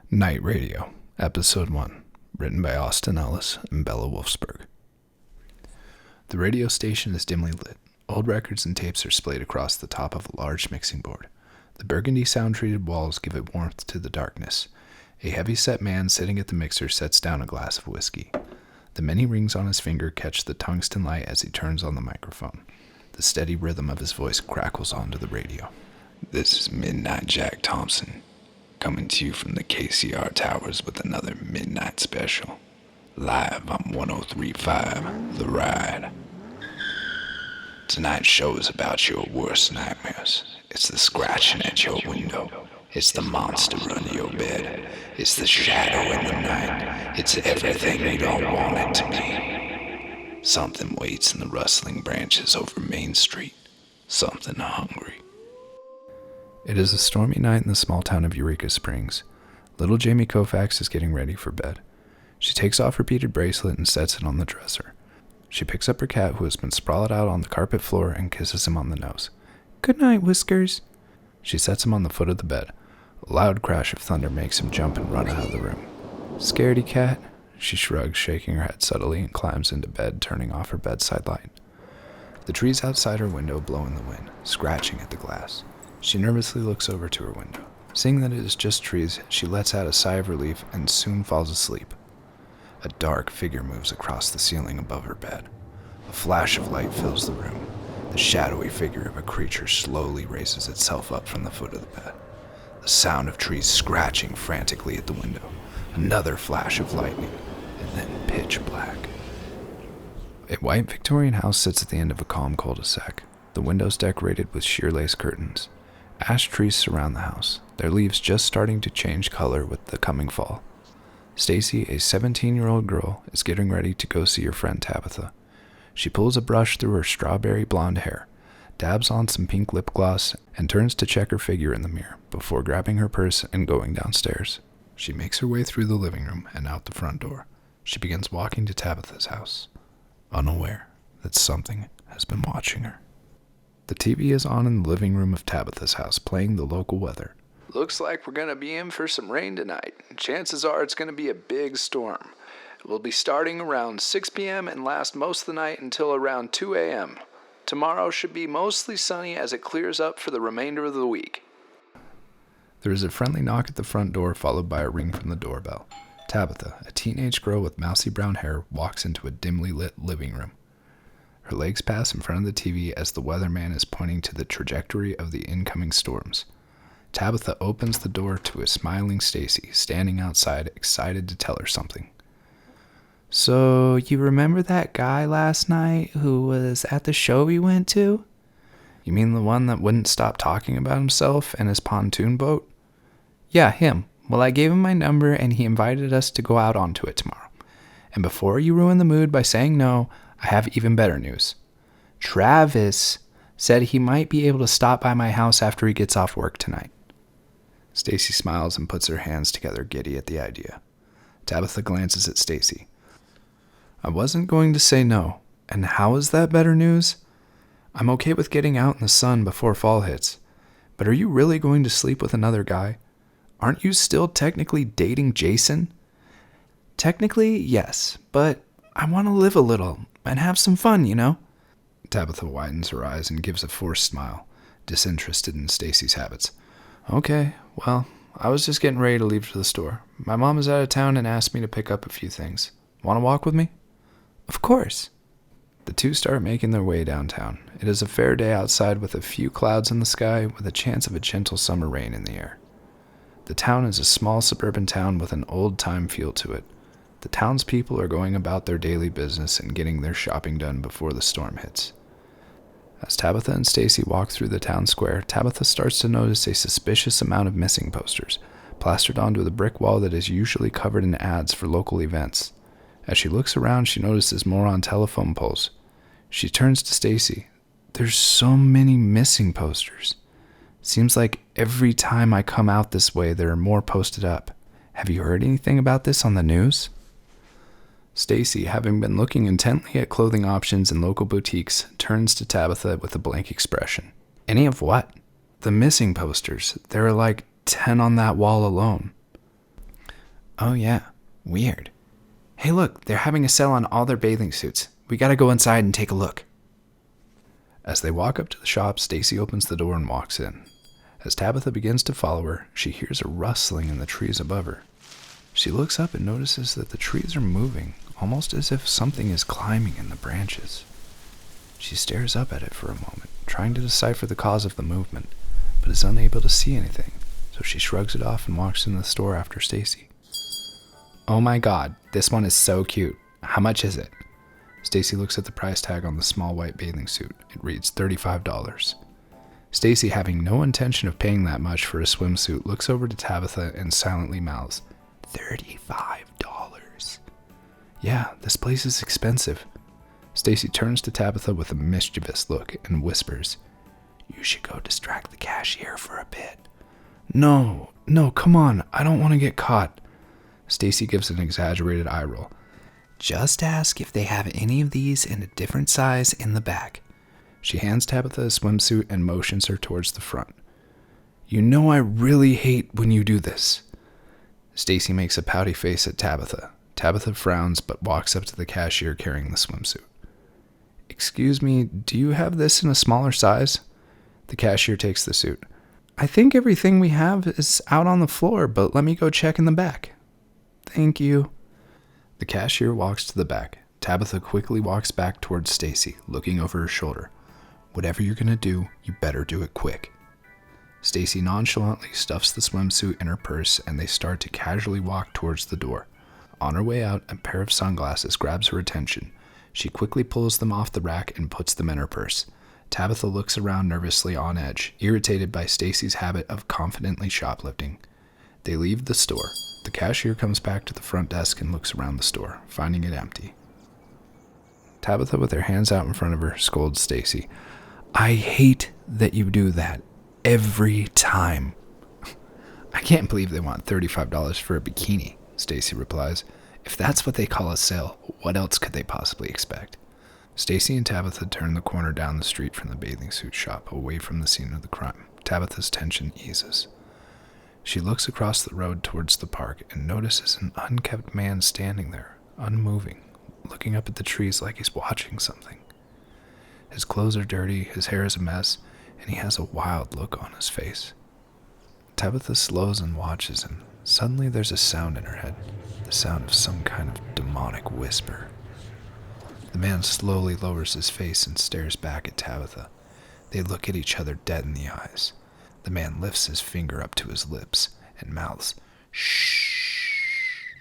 Night Radio, Episode 1, written by Austin Ellis and Bella Wolfsburg. The radio station is dimly lit. Old records and tapes are splayed across the top of a large mixing board. The burgundy sound-treated walls give it warmth to the darkness. A heavy-set man sitting at the mixer sets down a glass of whiskey. The many rings on his finger catch the tungsten light as he turns on the microphone. The steady rhythm of his voice crackles onto the radio. This is Midnight Jack Thompson, coming to you from the KCR Towers with another midnight special. Live on 103.5 The Ride. Tonight's show is about your worst nightmares. It's the scratching at your window. It's the monster under your bed. It's the shadow in the night. It's everything you don't want it to be. Something waits in the rustling branches over Main Street. Something hungry. It is a stormy night in the small town of Eureka Springs. Little Jamie Koufax is getting ready for bed. She takes off her beaded bracelet and sets it on the dresser. She picks up her cat, who has been sprawled out on the carpet floor, and kisses him on the nose. "Good night, Whiskers." She sets him on the foot of the bed. A loud crash of thunder makes him jump and run out of the room. "Scaredy cat?" She shrugs, shaking her head subtly, and climbs into bed, turning off her bedside light. The trees outside her window blow in the wind, scratching at the glass. She nervously looks over to her window. Seeing that it is just trees, she lets out a sigh of relief and soon falls asleep. A dark figure moves across the ceiling above her bed. A flash of light fills the room. The shadowy figure of a creature slowly raises itself up from the foot of the bed. The sound of trees scratching frantically at the window. Another flash of lightning, and then pitch black. A white Victorian house sits at the end of a calm cul-de-sac. The windows decorated with sheer lace curtains. Ash trees surround the house, their leaves just starting to change color with the coming fall. Stacy, a 17-year-old girl, is getting ready to go see her friend Tabitha. She pulls a brush through her strawberry blonde hair, dabs on some pink lip gloss, and turns to check her figure in the mirror before grabbing her purse and going downstairs. She makes her way through the living room and out the front door. She begins walking to Tabitha's house, unaware that something has been watching her. The TV is on in the living room of Tabitha's house, playing the local weather. "Looks like we're going to be in for some rain tonight. Chances are it's going to be a big storm. It will be starting around 6 p.m. and last most of the night until around 2 a.m. Tomorrow should be mostly sunny as it clears up for the remainder of the week." There is a friendly knock at the front door, followed by a ring from the doorbell. Tabitha, a teenage girl with mousy brown hair, walks into a dimly lit living room. Her legs pass in front of the TV as the weatherman is pointing to the trajectory of the incoming storms. Tabitha opens the door to a smiling Stacy, standing outside, excited to tell her something. "So, you remember that guy last night who was at the show we went to?" "You mean the one that wouldn't stop talking about himself and his pontoon boat?" "Yeah, him. Well, I gave him my number and he invited us to go out onto it tomorrow. And before you ruin the mood by saying no, I have even better news. Travis said he might be able to stop by my house after he gets off work tonight." Stacy smiles and puts her hands together, giddy at the idea. Tabitha glances at Stacy. "I wasn't going to say no. And how is that better news? I'm okay with getting out in the sun before fall hits. But are you really going to sleep with another guy? Aren't you still technically dating Jason?" "Technically, yes, but I want to live a little and have some fun, you know?" Tabitha widens her eyes and gives a forced smile, disinterested in Stacy's habits. "Okay, well, I was just getting ready to leave to the store. My mom is out of town and asked me to pick up a few things. Want to walk with me?" "Of course." The two start making their way downtown. It is a fair day outside with a few clouds in the sky, with a chance of a gentle summer rain in the air. The town is a small suburban town with an old-time feel to it. The townspeople are going about their daily business and getting their shopping done before the storm hits. As Tabitha and Stacy walk through the town square, Tabitha starts to notice a suspicious amount of missing posters, plastered onto the brick wall that is usually covered in ads for local events. As she looks around, she notices more on telephone poles. She turns to Stacy. "There's so many missing posters. Seems like every time I come out this way, there are more posted up. Have you heard anything about this on the news?" Stacy, having been looking intently at clothing options in local boutiques, turns to Tabitha with a blank expression. "Any of what?" "The missing posters. There are like 10 on that wall alone." Oh yeah, weird. Hey look, they're having a sale on all their bathing suits. We gotta go inside and take a look. As they walk up to the shop, Stacy opens the door and walks in. As Tabitha begins to follow her, she hears a rustling in the trees above her. She looks up and notices that the trees are moving, almost as if something is climbing in the branches. She stares up at it for a moment, trying to decipher the cause of the movement, but is unable to see anything, so she shrugs it off and walks into the store after Stacy. Oh my god, this one is so cute. How much is it? Stacy looks at the price tag on the small white bathing suit. It reads $35. Stacy, having no intention of paying that much for a swimsuit, looks over to Tabitha and silently mouths, $35. Yeah, this place is expensive. Stacy turns to Tabitha with a mischievous look and whispers, You should go distract the cashier for a bit. No, come on, I don't want to get caught. Stacy gives an exaggerated eye roll. Just ask if they have any of these in a different size in the back. She hands Tabitha a swimsuit and motions her towards the front. You know I really hate when you do this. Stacy makes a pouty face at Tabitha. Tabitha frowns but walks up to the cashier carrying the swimsuit. Excuse me, do you have this in a smaller size? The cashier takes the suit. I think everything we have is out on the floor, but let me go check in the back. Thank you. The cashier walks to the back. Tabitha quickly walks back towards Stacy, looking over her shoulder. Whatever you're going to do, you better do it quick. Stacy nonchalantly stuffs the swimsuit in her purse and they start to casually walk towards the door. On her way out, a pair of sunglasses grabs her attention. She quickly pulls them off the rack and puts them in her purse. Tabitha looks around nervously on edge, irritated by Stacy's habit of confidently shoplifting. They leave the store. The cashier comes back to the front desk and looks around the store, finding it empty. Tabitha, with her hands out in front of her, scolds Stacy. I hate that you do that. Every time. I can't believe they want $35 for a bikini, Stacy replies. If that's what they call a sale, what else could they possibly expect? Stacy and Tabitha turn the corner down the street from the bathing suit shop, away from the scene of the crime. Tabitha's tension eases. She looks across the road towards the park and notices an unkempt man standing there, unmoving, looking up at the trees like he's watching something. His clothes are dirty, his hair is a mess, and he has a wild look on his face. Tabitha slows and watches him. Suddenly there's a sound in her head, the sound of some kind of demonic whisper. The man slowly lowers his face and stares back at Tabitha. They look at each other dead in the eyes. The man lifts his finger up to his lips and mouths, Shh.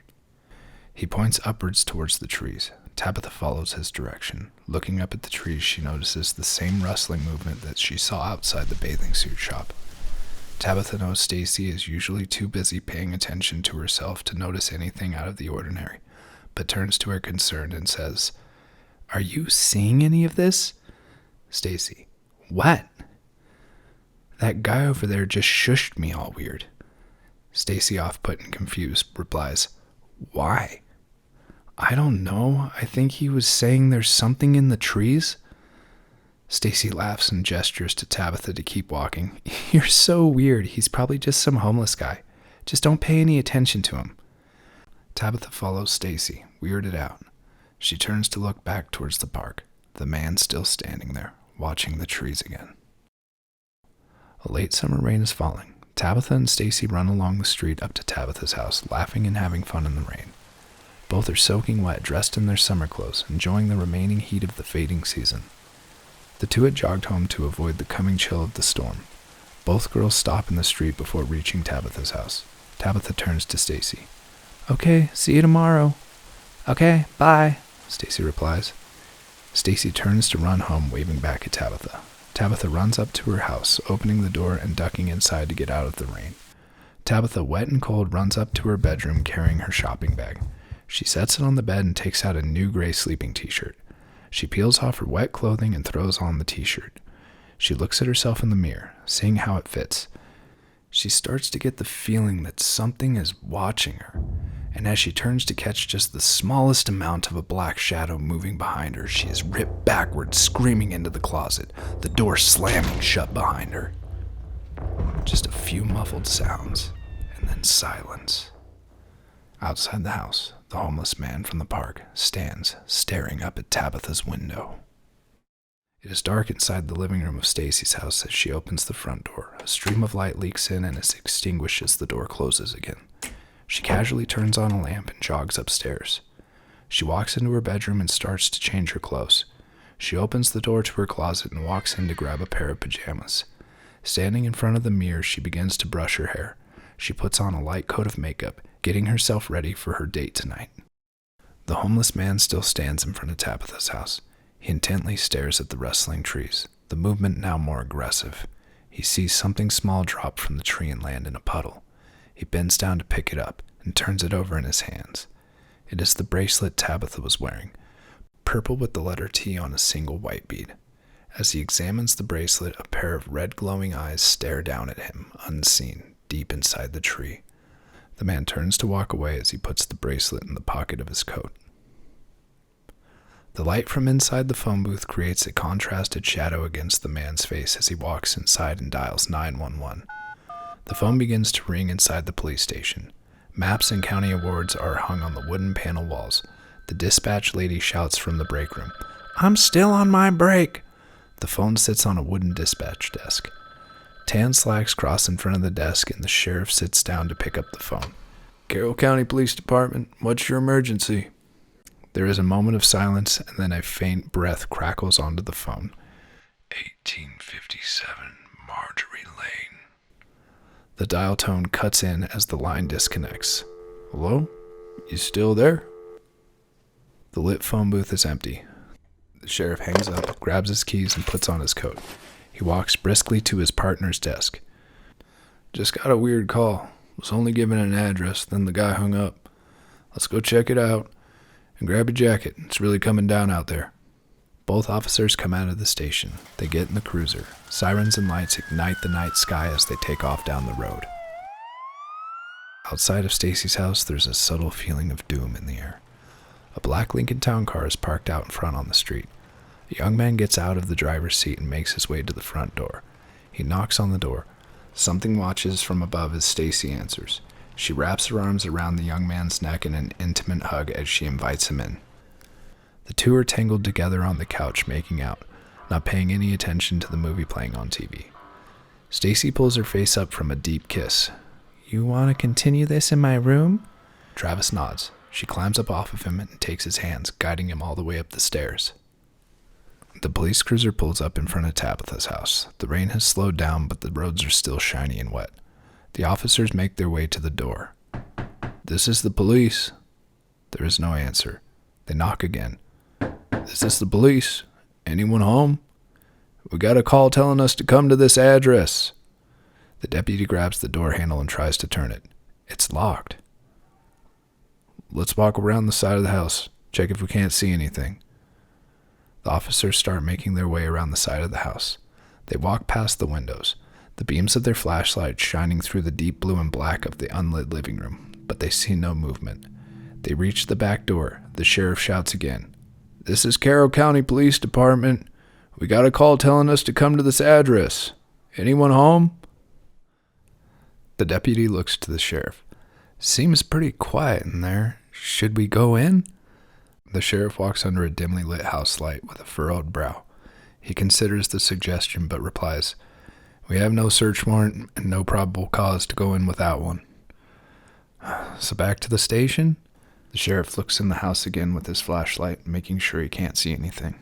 He points upwards towards the trees. Tabitha follows his direction. Looking up at the trees, she notices the same rustling movement that she saw outside the bathing suit shop. Tabitha knows Stacy is usually too busy paying attention to herself to notice anything out of the ordinary, but turns to her concerned and says, Are you seeing any of this? Stacy, what? That guy over there just shushed me all weird. Stacy, off-put and confused, replies, Why? I don't know. I think he was saying there's something in the trees. Stacy laughs and gestures to Tabitha to keep walking. You're so weird. He's probably just some homeless guy. Just don't pay any attention to him. Tabitha follows Stacy, weirded out. She turns to look back towards the park. The man still standing there, watching the trees again. A late summer rain is falling. Tabitha and Stacy run along the street up to Tabitha's house, laughing and having fun in the rain. Both are soaking wet, dressed in their summer clothes, enjoying the remaining heat of the fading season. The two had jogged home to avoid the coming chill of the storm. Both girls stop in the street before reaching Tabitha's house. Tabitha turns to Stacy. Okay, see you tomorrow. Okay, bye, Stacy replies. Stacy turns to run home, waving back at Tabitha. Tabitha runs up to her house, opening the door and ducking inside to get out of the rain. Tabitha, wet and cold, runs up to her bedroom carrying her shopping bag. She sets it on the bed and takes out a new gray sleeping t-shirt. She peels off her wet clothing and throws on the t-shirt. She looks at herself in the mirror, seeing how it fits. She starts to get the feeling that something is watching her, and as she turns to catch just the smallest amount of a black shadow moving behind her, she is ripped backwards, screaming into the closet, the door slamming shut behind her. Just a few muffled sounds, and then silence. Outside the house, the homeless man from the park stands, staring up at Tabitha's window. It is dark inside the living room of Stacy's house as she opens the front door. A stream of light leaks in and is extinguished as the door closes again. She casually turns on a lamp and jogs upstairs. She walks into her bedroom and starts to change her clothes. She opens the door to her closet and walks in to grab a pair of pajamas. Standing in front of the mirror, she begins to brush her hair. She puts on a light coat of makeup, getting herself ready for her date tonight. The homeless man still stands in front of Tabitha's house. He intently stares at the rustling trees, the movement now more aggressive. He sees something small drop from the tree and land in a puddle. He bends down to pick it up and turns it over in his hands. It is the bracelet Tabitha was wearing, purple with the letter T on a single white bead. As he examines the bracelet, a pair of red glowing eyes stare down at him, unseen, deep inside the tree. The man turns to walk away as he puts the bracelet in the pocket of his coat. The light from inside the phone booth creates a contrasted shadow against the man's face as he walks inside and dials 911. The phone begins to ring inside the police station. Maps and county awards are hung on the wooden panel walls. The dispatch lady shouts from the break room, "I'm still on my break." The phone sits on a wooden dispatch desk. Tan slacks cross in front of the desk and the sheriff sits down to pick up the phone. Carroll County Police Department, what's your emergency? There is a moment of silence and then a faint breath crackles onto the phone. 1857 Marjorie Lane. The dial tone cuts in as the line disconnects. Hello? You still there? The lit phone booth is empty. The sheriff hangs up, grabs his keys, and puts on his coat. He walks briskly to his partner's desk. Just got a weird call. Was only given an address, then the guy hung up. Let's go check it out. And grab a jacket. It's really coming down out there. Both officers come out of the station. They get in the cruiser. Sirens and lights ignite the night sky as they take off down the road. Outside of Stacy's house, there's a subtle feeling of doom in the air. A black Lincoln Town car is parked out in front on the street. A young man gets out of the driver's seat and makes his way to the front door. He knocks on the door. Something watches from above as Stacy answers. She wraps her arms around the young man's neck in an intimate hug as she invites him in. The two are tangled together on the couch making out, not paying any attention to the movie playing on TV. Stacy pulls her face up from a deep kiss. "You want to continue this in my room?" Travis nods. She climbs up off of him and takes his hands, guiding him all the way up the stairs. The police cruiser pulls up in front of Tabitha's house. The rain has slowed down, but the roads are still shiny and wet. The officers make their way to the door. This is the police. There is no answer. They knock again. This is the police. Anyone home? We got a call telling us to come to this address. The deputy grabs the door handle and tries to turn it. It's locked. Let's walk around the side of the house. Check if we can't see anything. The officers start making their way around the side of the house. They walk past the windows, the beams of their flashlights shining through the deep blue and black of the unlit living room, but they see no movement. They reach the back door. The sheriff shouts again. This is Carroll County Police Department. We got a call telling us to come to this address. Anyone home? The deputy looks to the sheriff. Seems pretty quiet in there. Should we go in? The sheriff walks under a dimly lit house light with a furrowed brow. He considers the suggestion but replies, "We have no search warrant and no probable cause to go in without one." So back to the station? The sheriff looks in the house again with his flashlight, making sure he can't see anything.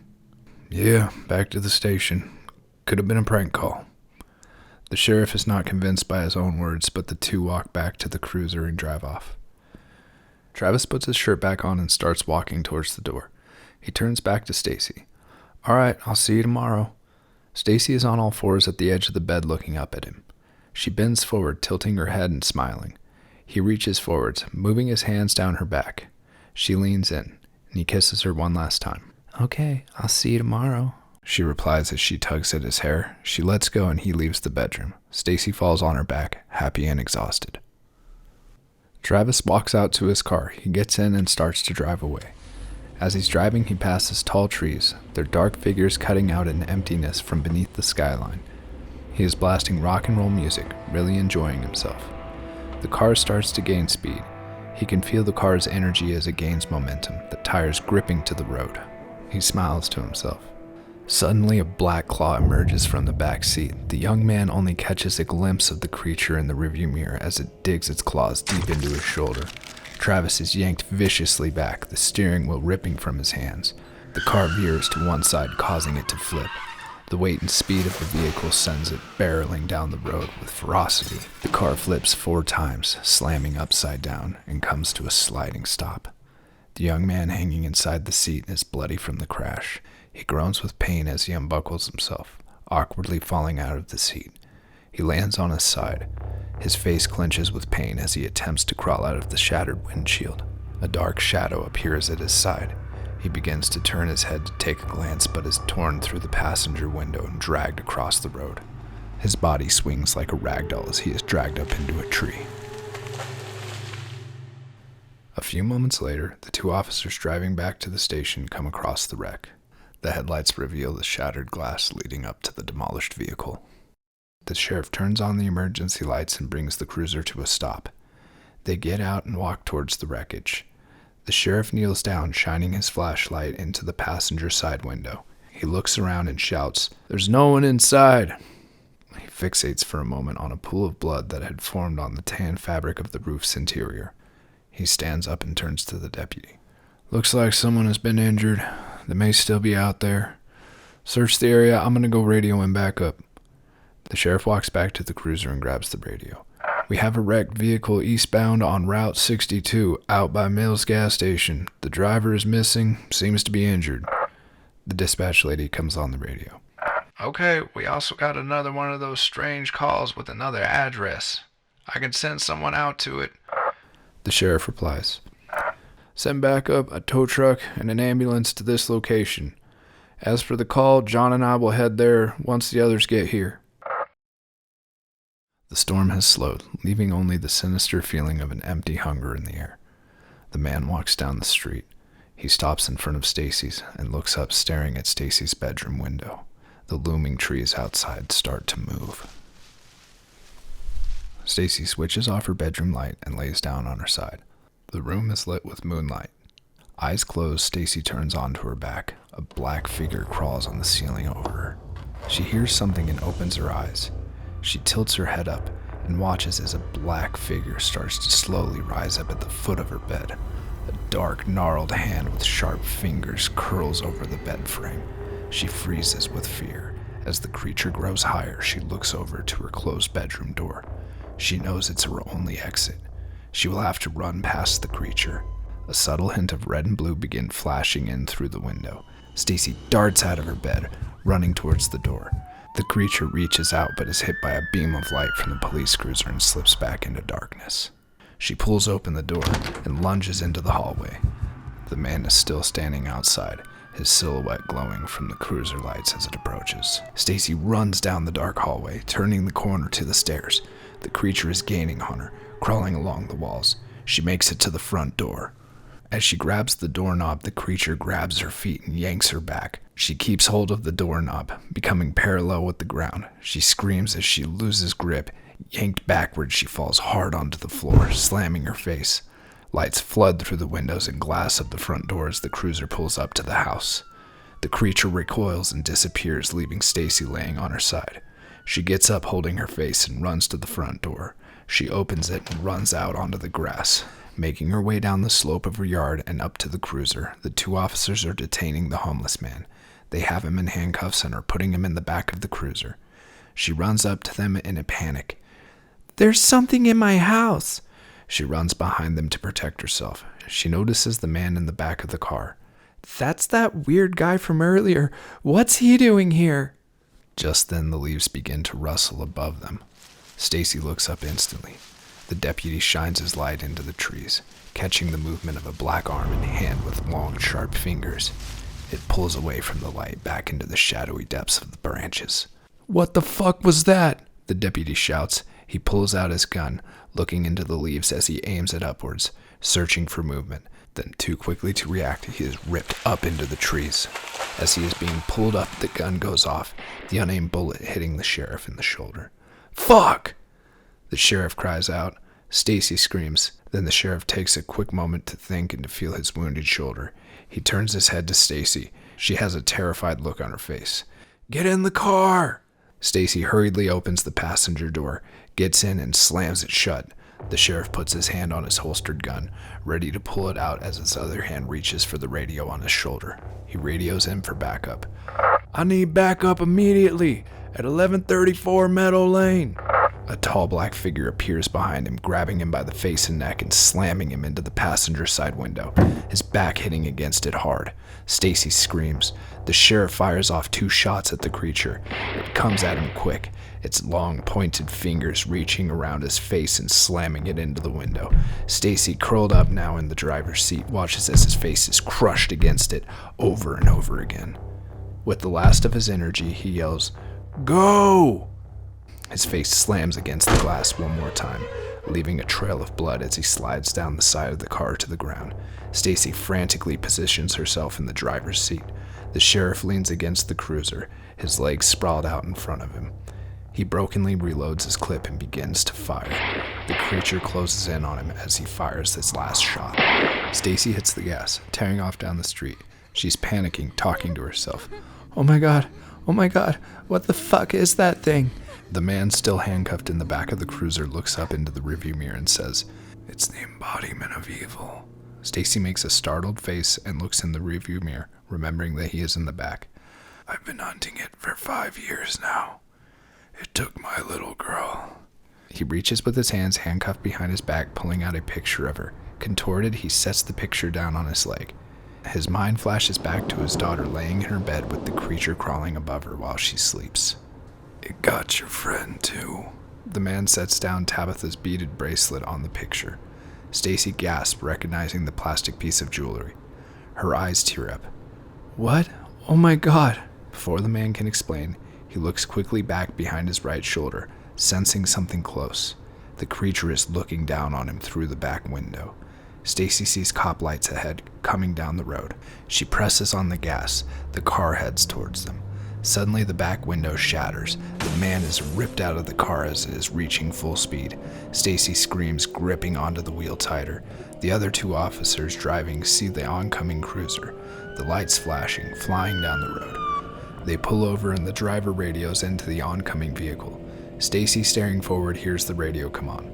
Yeah, back to the station. Could have been a prank call. The sheriff is not convinced by his own words, but the two walk back to the cruiser and drive off. Travis puts his shirt back on and starts walking towards the door. He turns back to Stacy. "All right, I'll see you tomorrow." Stacy is on all fours at the edge of the bed looking up at him. She bends forward, tilting her head and smiling. He reaches forwards, moving his hands down her back. She leans in, and he kisses her one last time. "Okay, I'll see you tomorrow," she replies as she tugs at his hair. She lets go and he leaves the bedroom. Stacy falls on her back, happy and exhausted. Travis walks out to his car. He gets in and starts to drive away. As he's driving, he passes tall trees, their dark figures cutting out an emptiness from beneath the skyline. He is blasting rock and roll music, really enjoying himself. The car starts to gain speed. He He can feel the car's energy as it gains momentum, the tires gripping to the road. He smiles to himself. Suddenly, a black claw emerges from the back seat. The young man only catches a glimpse of the creature in the rearview mirror as it digs its claws deep into his shoulder. Travis is yanked viciously back, the steering wheel ripping from his hands. The car veers to one side, causing it to flip. The weight and speed of the vehicle sends it barreling down the road with ferocity. The car flips 4 times, slamming upside down, and comes to a sliding stop. The young man hanging inside the seat is bloody from the crash. He groans with pain as he unbuckles himself, awkwardly falling out of the seat. He lands on his side. His face clenches with pain as he attempts to crawl out of the shattered windshield. A dark shadow appears at his side. He begins to turn his head to take a glance, but is torn through the passenger window and dragged across the road. His body swings like a ragdoll as he is dragged up into a tree. A few moments later, the 2 officers driving back to the station come across the wreck. The headlights reveal the shattered glass leading up to the demolished vehicle. The sheriff turns on the emergency lights and brings the cruiser to a stop. They get out and walk towards the wreckage. The sheriff kneels down, shining his flashlight into the passenger side window. He looks around and shouts, "There's no one inside." He fixates for a moment on a pool of blood that had formed on the tan fabric of the roof's interior. He stands up and turns to the deputy. "Looks like someone has been injured. They may still be out there. Search the area. I'm going to go radio and back up." The sheriff walks back to the cruiser and grabs the radio. "We have a wrecked vehicle eastbound on Route 62, out by Mills gas station. The driver is missing, seems to be injured." The dispatch lady comes on the radio. Okay, we also got another one of those strange calls with another address. I can send someone out to it. The sheriff replies, "Send back up a tow truck and an ambulance to this location. As for the call, John and I will head there once the others get here." The storm has slowed, leaving only the sinister feeling of an empty hunger in the air. The man walks down the street. He stops in front of Stacy's and looks up, staring at Stacy's bedroom window. The looming trees outside start to move. Stacy switches off her bedroom light and lays down on her side. The room is lit with moonlight. Eyes closed, Stacy turns onto her back. A black figure crawls on the ceiling over her. She hears something and opens her eyes. She tilts her head up and watches as a black figure starts to slowly rise up at the foot of her bed. A dark, gnarled hand with sharp fingers curls over the bed frame. She freezes with fear. As the creature grows higher, she looks over to her closed bedroom door. She knows it's her only exit. She will have to run past the creature. A subtle hint of red and blue begin flashing in through the window. Stacy darts out of her bed, running towards the door. The creature reaches out but is hit by a beam of light from the police cruiser and slips back into darkness. She pulls open the door and lunges into the hallway. The man is still standing outside, his silhouette glowing from the cruiser lights as it approaches. Stacy runs down the dark hallway, turning the corner to the stairs. The creature is gaining on her, crawling along the walls. She makes it to the front door. As she grabs the doorknob, the creature grabs her feet and yanks her back. She keeps hold of the doorknob, becoming parallel with the ground. She screams as she loses grip. Yanked backward, she falls hard onto the floor, slamming her face. Lights flood through the windows and glass of the front door as the cruiser pulls up to the house. The creature recoils and disappears, leaving Stacy laying on her side. She gets up, holding her face, and runs to the front door. She opens it and runs out onto the grass. Making her way down the slope of her yard and up to the cruiser, the 2 officers are detaining the homeless man. They have him in handcuffs and are putting him in the back of the cruiser. She runs up to them in a panic. "There's something in my house." She runs behind them to protect herself. She notices the man in the back of the car. "That's that weird guy from earlier. What's he doing here?" Just then, the leaves begin to rustle above them. Stacy looks up instantly. The deputy shines his light into the trees, catching the movement of a black arm and hand with long, sharp fingers. It pulls away from the light back into the shadowy depths of the branches. "What the fuck was that?" the deputy shouts. He pulls out his gun, looking into the leaves as he aims it upwards, searching for movement. Then, too quickly to react, he is ripped up into the trees. As he is being pulled up, the gun goes off, the unaimed bullet hitting the sheriff in the shoulder. "Fuck!" The sheriff cries out. Stacy screams. Then the sheriff takes a quick moment to think and to feel his wounded shoulder. He turns his head to Stacy. She has a terrified look on her face. "Get in the car!" Stacy hurriedly opens the passenger door, gets in and slams it shut. The sheriff puts his hand on his holstered gun, ready to pull it out as his other hand reaches for the radio on his shoulder. He radios in for backup. "I need backup immediately at 1134 Meadow Lane." A tall black figure appears behind him, grabbing him by the face and neck and slamming him into the passenger side window, his back hitting against it hard. Stacy screams. The sheriff fires off 2 shots at the creature. It comes at him quick, its long, pointed fingers reaching around his face and slamming it into the window. Stacy, curled up now in the driver's seat, watches as his face is crushed against it over and over again. With the last of his energy, he yells, "Go!" His face slams against the glass one more time, leaving a trail of blood as he slides down the side of the car to the ground. Stacy frantically positions herself in the driver's seat. The sheriff leans against the cruiser, his legs sprawled out in front of him. He brokenly reloads his clip and begins to fire. The creature closes in on him as he fires his last shot. Stacy hits the gas, tearing off down the street. She's panicking, talking to herself. Oh my god, what the fuck is that thing?" The man, still handcuffed in the back of the cruiser, looks up into the rearview mirror and says, "It's the embodiment of evil." Stacy makes a startled face and looks in the rearview mirror, remembering that he is in the back. "I've been hunting it for 5 years now. It took my little girl." He reaches with his hands handcuffed behind his back, pulling out a picture of her. Contorted, he sets the picture down on his leg. His mind flashes back to his daughter laying in her bed with the creature crawling above her while she sleeps. "It got your friend, too." The man sets down Tabitha's beaded bracelet on the picture. Stacy gasps, recognizing the plastic piece of jewelry. Her eyes tear up. "What? Oh my god." Before the man can explain, he looks quickly back behind his right shoulder, sensing something close. The creature is looking down on him through the back window. Stacy sees cop lights ahead, coming down the road. She presses on the gas. The car heads towards them. Suddenly, the back window shatters. The man is ripped out of the car as it is reaching full speed. Stacy screams, gripping onto the wheel tighter. The other 2 officers driving see the oncoming cruiser, the lights flashing, flying down the road. They pull over and the driver radios into the oncoming vehicle. Stacy, staring forward, hears the radio come on.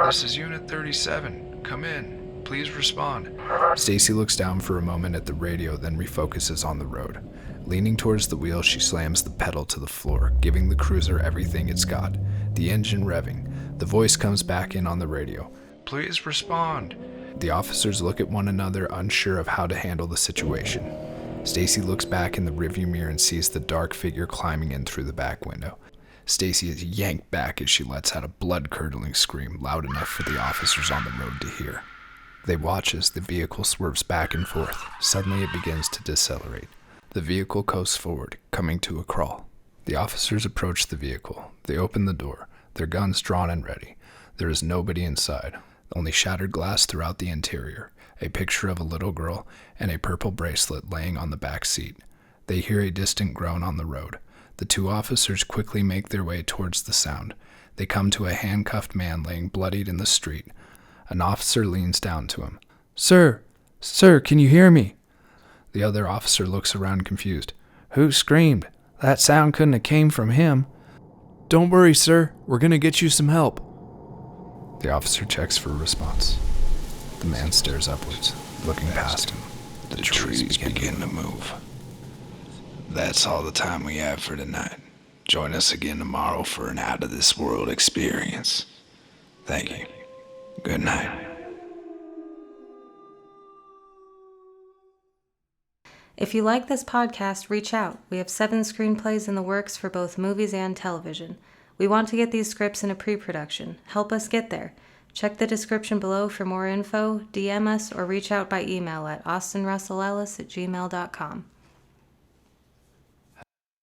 "This is Unit 37. Come in. Please respond." Stacy looks down for a moment at the radio, then refocuses on the road. Leaning towards the wheel, she slams the pedal to the floor, giving the cruiser everything it's got. The engine revving. The voice comes back in on the radio. "Please respond." The officers look at one another, unsure of how to handle the situation. Stacy looks back in the rearview mirror and sees the dark figure climbing in through the back window. Stacy is yanked back as she lets out a blood-curdling scream loud enough for the officers on the road to hear. They watch as the vehicle swerves back and forth. Suddenly it begins to decelerate. The vehicle coasts forward, coming to a crawl. The officers approach the vehicle. They open the door, their guns drawn and ready. There is nobody inside, only shattered glass throughout the interior, a picture of a little girl, and a purple bracelet laying on the back seat. They hear a distant groan on the road. The 2 officers quickly make their way towards the sound. They come to a handcuffed man laying bloodied in the street. An officer leans down to him. Sir, can you hear me?" The other officer looks around confused. "Who screamed? That sound couldn't have came from him." "Don't worry, sir. We're going to get you some help." The officer checks for a response. The man stares upwards, looking past him. The trees begin to move. That's all the time we have for tonight. Join us again tomorrow for an out-of-this-world experience. Thank you. Good night. If you like this podcast, reach out. We have 7 screenplays in the works for both movies and television. We want to get these scripts into pre-production. Help us get there. Check the description below for more info, DM us, or reach out by email at austinrussellellis@gmail.com.